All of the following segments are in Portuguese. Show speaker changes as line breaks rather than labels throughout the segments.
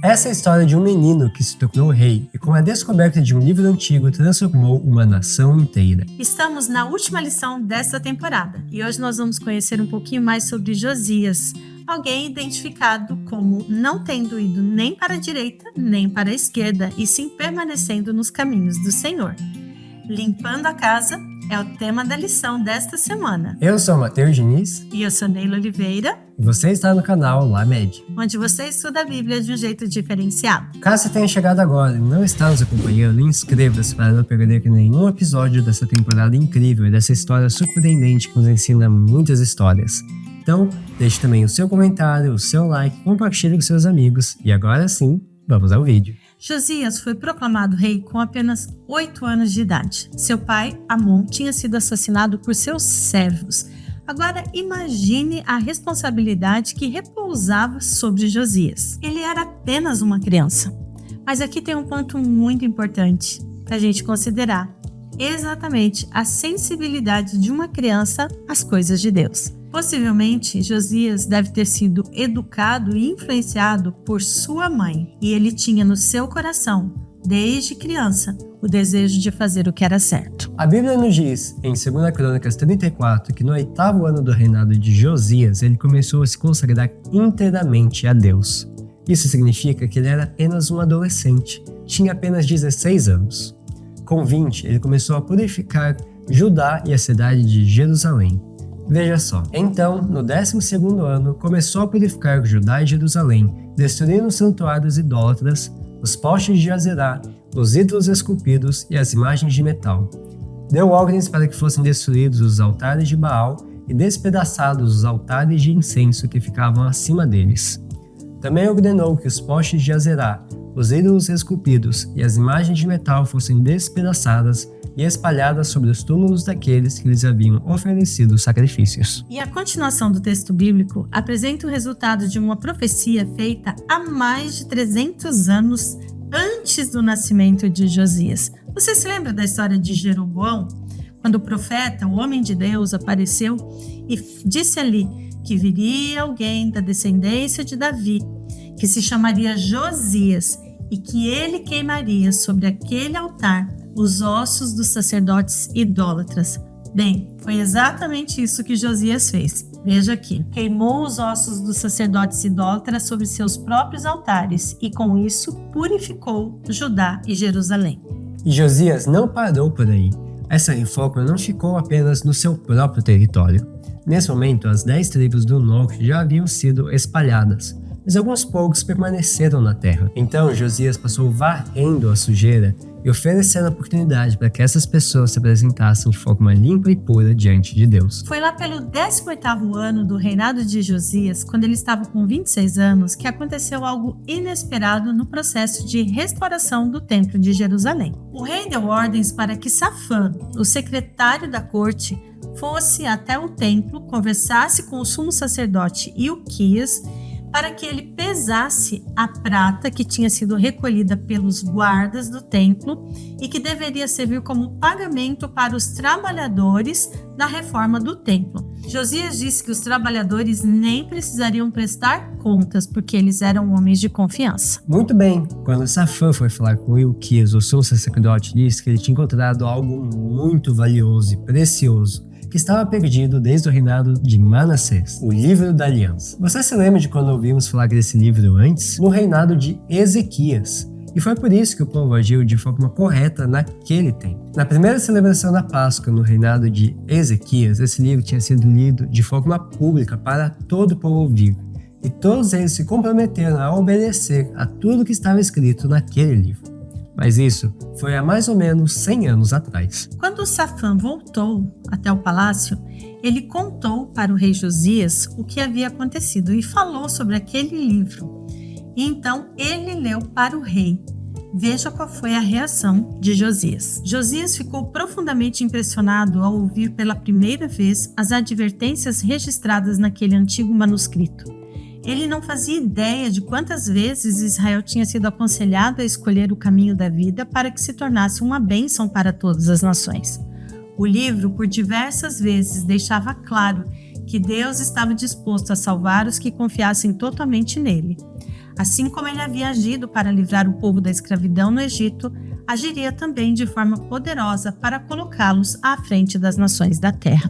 Essa é a história de um menino que se tornou rei e com a descoberta de um livro antigo transformou uma nação inteira.
Estamos na última lição desta temporada e hoje nós vamos conhecer um pouquinho mais sobre Josias, alguém identificado como não tendo ido nem para a direita nem para a esquerda e sim permanecendo nos caminhos do Senhor. Limpando a casa é o tema da lição desta semana.
Eu sou o Matheus Diniz
E eu sou Neila Oliveira,
e você está no canal Lamed,
onde você estuda a Bíblia de um jeito diferenciado.
Caso você tenha chegado agora e não está nos acompanhando, inscreva-se para não perder nenhum episódio dessa temporada incrível e dessa história surpreendente que nos ensina muitas histórias. Então, deixe também o seu comentário, o seu like, compartilhe com seus amigos e agora sim, vamos ao vídeo.
Josias foi proclamado rei com apenas 8 anos de idade. Seu pai, Amon, tinha sido assassinado por seus servos. Agora imagine a responsabilidade que repousava sobre Josias. Ele era apenas uma criança. Mas aqui tem um ponto muito importante para a gente considerar. Exatamente a sensibilidade de uma criança às coisas de Deus. Possivelmente, Josias deve ter sido educado e influenciado por sua mãe, e ele tinha no seu coração, desde criança, o desejo de fazer o que era certo.
A Bíblia nos diz, em 2 Crônicas 34, que no 8º ano do reinado de Josias, ele começou a se consagrar inteiramente a Deus. Isso significa que ele era apenas um adolescente, tinha apenas 16 anos. Com 20, ele começou a purificar Judá e a cidade de Jerusalém. Veja só, então, no 12º ano, começou a purificar Judá e Jerusalém, destruindo os santuários idólatras, os postes de Azerá, os ídolos esculpidos e as imagens de metal. Deu ordens para que fossem destruídos os altares de Baal e despedaçados os altares de incenso que ficavam acima deles. Também ordenou que os postes de Azerá, os ídolos esculpidos e as imagens de metal fossem despedaçadas e espalhadas sobre os túmulos daqueles que lhes haviam oferecido sacrifícios.
E a continuação do texto bíblico apresenta o resultado de uma profecia feita há mais de 300 anos antes do nascimento de Josias. Você se lembra da história de Jeroboão? Quando o profeta, o homem de Deus, apareceu e disse ali que viria alguém da descendência de Davi, que se chamaria Josias, e que ele queimaria sobre aquele altar os ossos dos sacerdotes idólatras. Bem, foi exatamente isso que Josias fez. Veja aqui, queimou os ossos dos sacerdotes idólatras sobre seus próprios altares e com isso purificou Judá e Jerusalém.
E Josias não parou por aí. Essa reforma não ficou apenas no seu próprio território. Nesse momento, as 10 tribos do norte já haviam sido espalhadas, mas alguns poucos permaneceram na terra. Então Josias passou varrendo a sujeira e oferecendo a oportunidade para que essas pessoas se apresentassem de forma limpa e pura diante de Deus.
Foi lá pelo 18º ano do reinado de Josias, quando ele estava com 26 anos, que aconteceu algo inesperado no processo de restauração do templo de Jerusalém. O rei deu ordens para que Safã, o secretário da corte, fosse até o templo, conversasse com o sumo sacerdote Ilquias, para que ele pesasse a prata que tinha sido recolhida pelos guardas do templo e que deveria servir como pagamento para os trabalhadores da reforma do templo. Josias disse que os trabalhadores nem precisariam prestar contas, porque eles eram homens de confiança.
Muito bem, quando Safã foi falar com Ilquias, o sumo sacerdote, disse que ele tinha encontrado algo muito valioso e precioso, que estava perdido desde o reinado de Manassés, o Livro da Aliança. Você se lembra de quando ouvimos falar desse livro antes? No reinado de Ezequias. E foi por isso que o povo agiu de forma correta naquele tempo. Na primeira celebração da Páscoa, no reinado de Ezequias, esse livro tinha sido lido de forma pública para todo o povo ouvir. E todos eles se comprometeram a obedecer a tudo que estava escrito naquele livro. Mas isso foi há mais ou menos 100 anos atrás.
Quando Safã voltou até o palácio, ele contou para o rei Josias o que havia acontecido e falou sobre aquele livro. E então ele leu para o rei. Veja qual foi a reação de Josias. Josias ficou profundamente impressionado ao ouvir pela primeira vez as advertências registradas naquele antigo manuscrito. Ele não fazia ideia de quantas vezes Israel tinha sido aconselhado a escolher o caminho da vida para que se tornasse uma bênção para todas as nações. O livro, por diversas vezes, deixava claro que Deus estava disposto a salvar os que confiassem totalmente nele. Assim como ele havia agido para livrar o povo da escravidão no Egito, agiria também de forma poderosa para colocá-los à frente das nações da terra.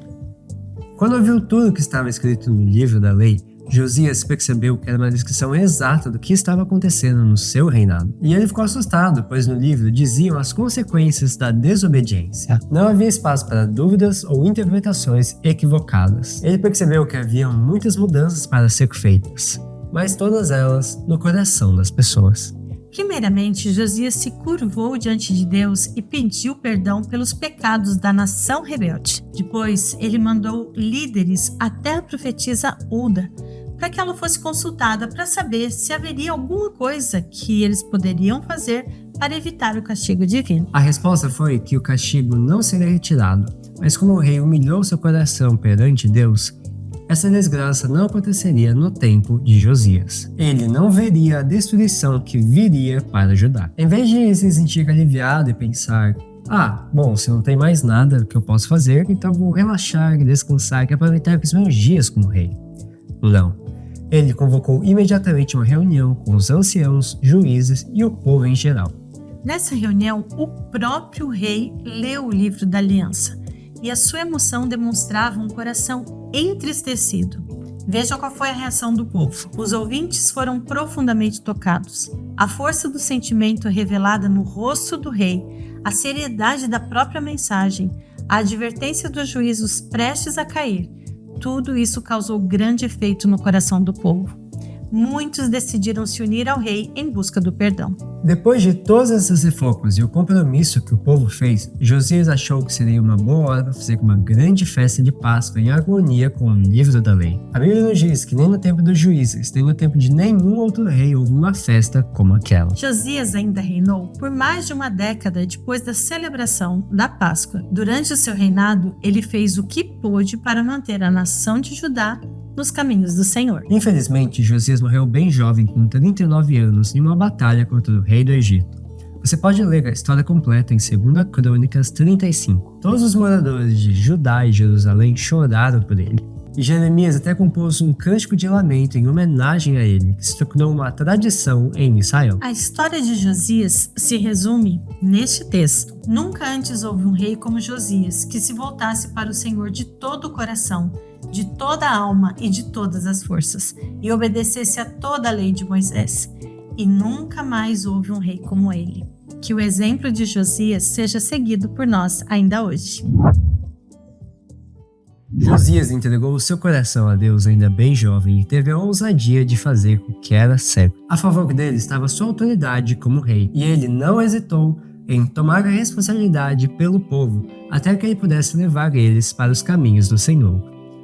Quando ouviu tudo o que estava escrito no livro da lei, Josias percebeu que era uma descrição exata do que estava acontecendo no seu reinado. E ele ficou assustado, pois no livro diziam as consequências da desobediência. Não havia espaço para dúvidas ou interpretações equivocadas. Ele percebeu que haviam muitas mudanças para ser feitas, mas todas elas no coração das pessoas.
Primeiramente, Josias se curvou diante de Deus e pediu perdão pelos pecados da nação rebelde. Depois, ele mandou líderes até a profetisa Hulda, para que ela fosse consultada para saber se haveria alguma coisa que eles poderiam fazer para evitar o castigo divino.
A resposta foi que o castigo não seria retirado, mas como o rei humilhou seu coração perante Deus, essa desgraça não aconteceria no tempo de Josias. Ele não veria a destruição que viria para Judá. Em vez de se sentir aliviado e pensar, bom, se não tem mais nada que eu posso fazer, então vou relaxar, descansar e aproveitar os meus dias como rei. Não. Ele convocou imediatamente uma reunião com os anciãos, juízes e o povo em geral.
Nessa reunião, o próprio rei leu o livro da aliança e a sua emoção demonstrava um coração entristecido. Veja qual foi a reação do povo. Os ouvintes foram profundamente tocados. A força do sentimento revelada no rosto do rei, a seriedade da própria mensagem, a advertência dos juízos prestes a cair, tudo isso causou grande efeito no coração do povo. Muitos decidiram se unir ao rei em busca do perdão. Depois de todas essas reformas e o compromisso que o povo fez, Josias achou que seria uma boa hora para fazer uma grande festa de Páscoa em harmonia com o livro da lei. A Bíblia nos diz que nem no tempo dos juízes, nem no tempo de nenhum outro rei houve uma festa como aquela. Josias ainda reinou por mais de uma década depois da celebração da Páscoa. Durante o seu reinado, ele fez o que pôde para manter a nação de Judá nos caminhos do Senhor.
Infelizmente, Josias morreu bem jovem, com 39 anos, em uma batalha contra o rei do Egito. Você pode ler a história completa em 2 Crônicas 35. Todos os moradores de Judá e Jerusalém choraram por ele. E Jeremias até compôs um cântico de lamento em homenagem a ele, que se tornou uma tradição em Israel.
A história de Josias se resume neste texto. Nunca antes houve um rei como Josias, que se voltasse para o Senhor de todo o coração, de toda a alma e de todas as forças, e obedecesse a toda a lei de Moisés. E nunca mais houve um rei como ele. Que o exemplo de Josias seja seguido por nós ainda hoje.
Josias entregou o seu coração a Deus ainda bem jovem e teve a ousadia de fazer o que era certo. A favor dele estava sua autoridade como rei, e ele não hesitou em tomar a responsabilidade pelo povo até que ele pudesse levar eles para os caminhos do Senhor.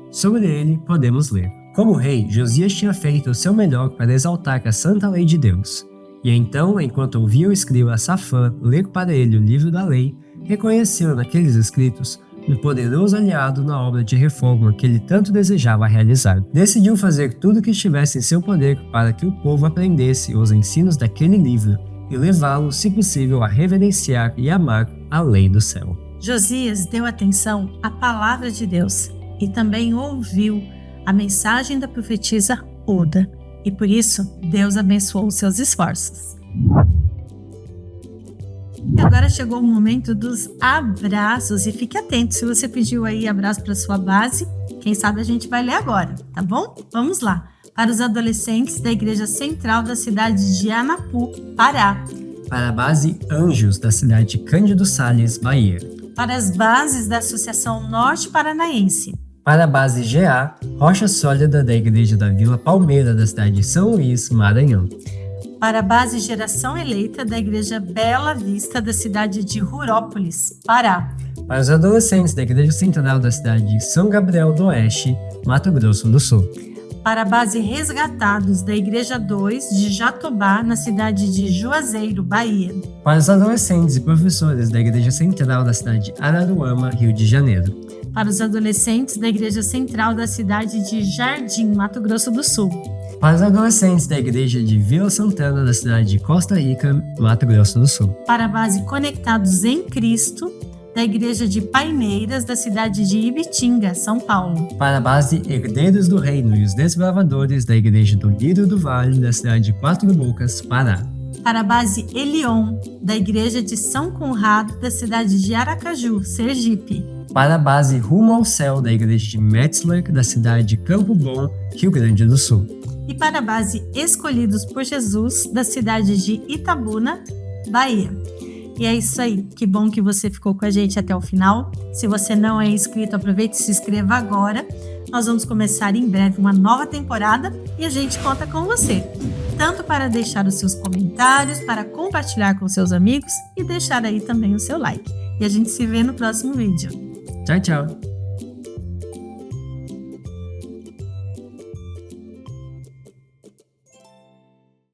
Sobre ele, podemos ler. Como rei, Josias tinha feito o seu melhor para exaltar a santa lei de Deus. E então, enquanto ouvia o escriba Safã ler para ele o livro da lei, reconheceu naqueles escritos um poderoso aliado na obra de reforma que ele tanto desejava realizar. Decidiu fazer tudo o que estivesse em seu poder para que o povo aprendesse os ensinos daquele livro e levá-lo, se possível, a reverenciar e amar a lei do céu.
Josias deu atenção à palavra de Deus e também ouviu a mensagem da profetisa Hulda, e por isso Deus abençoou seus esforços. E agora chegou o momento dos abraços, e fique atento, se você pediu aí abraço para sua base, quem sabe a gente vai ler agora, tá bom? Vamos lá! Para os adolescentes da Igreja Central da cidade de Anapu, Pará.
Para a base Anjos da cidade de Cândido Sales, Bahia.
Para as bases da Associação Norte Paranaense.
Para a base GA, Rocha Sólida da Igreja da Vila Palmeira da cidade de São Luís, Maranhão.
Para a base Geração Eleita da Igreja Bela Vista da cidade de Rurópolis, Pará.
Para os adolescentes da Igreja Central da cidade de São Gabriel do Oeste, Mato Grosso do Sul.
Para a base Resgatados da Igreja 2 de Jatobá, na cidade de Juazeiro, Bahia.
Para os adolescentes e professores da Igreja Central da cidade de Araruama, Rio de Janeiro.
Para os adolescentes da Igreja Central da cidade de Jardim, Mato Grosso do Sul.
Para os adolescentes da Igreja de Vila Santana da cidade de Costa Rica, Mato Grosso do Sul.
Para a base Conectados em Cristo, da Igreja de Paineiras, da cidade de Ibitinga, São Paulo.
Para a base Herdeiros do Reino e os Desbravadores, da Igreja do Lírio do Vale, da cidade de Quatro Bocas, Pará.
Para a base Elion, da Igreja de São Conrado, da cidade de Aracaju, Sergipe.
Para a base Rumo ao Céu, da Igreja de Metzler, da cidade de Campo Bom, Rio Grande do Sul.
E para a base Escolhidos por Jesus, da cidade de Itabuna, Bahia. E é isso aí, que bom que você ficou com a gente até o final. Se você não é inscrito, aproveite e se inscreva agora. Nós vamos começar em breve uma nova temporada e a gente conta com você. Tanto para deixar os seus comentários, para compartilhar com seus amigos e deixar aí também o seu like. E a gente se vê no próximo vídeo.
Tchau, tchau!